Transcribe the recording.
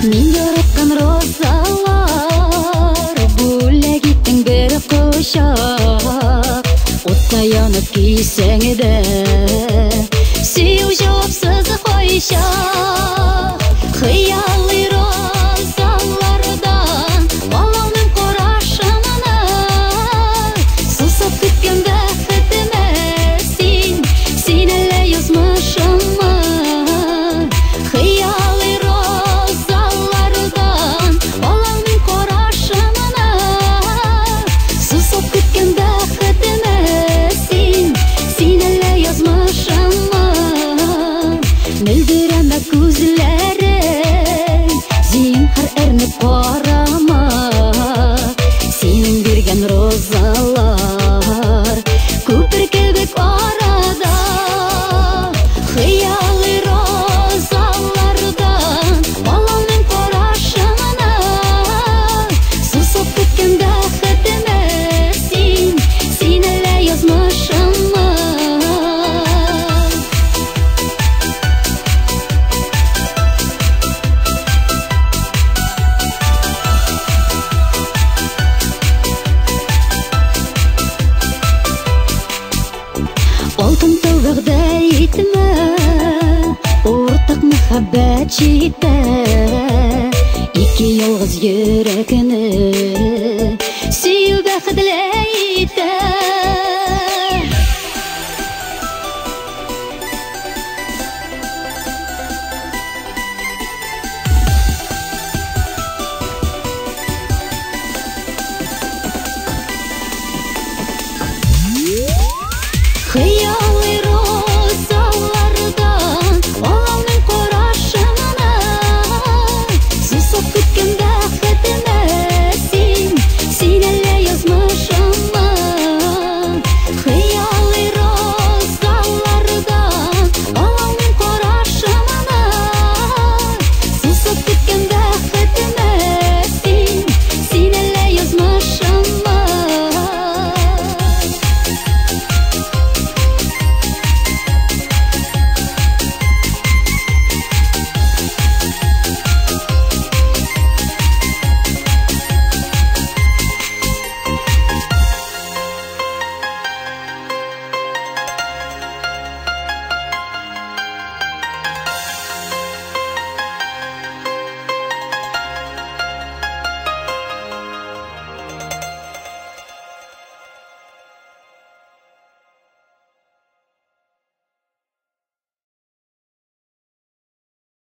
Мен яратқан розалар бөлек иттің бір құшақ оттай янып күйсең еді сүйу жауапсыз қойшақ қиялы розалардан балаумен қорашымына сусап күткен бақытыма сен әлі язмышыма қиялы розалардан балаумен қорашымына сусап күткен бақытыма сен әлі язмышыма мөлдірәмә көзләрің зинһар әрнеп қарама сенің берген розалар көпір кебек арада қиялы розалардан балаумен қорашымына сусап күткен бақытыма сен әлі язмышыма Алтын тәубәғдә етімі ортақ мұхаббәт жетті Ике ялғыз йөрәкні сөю бәхетле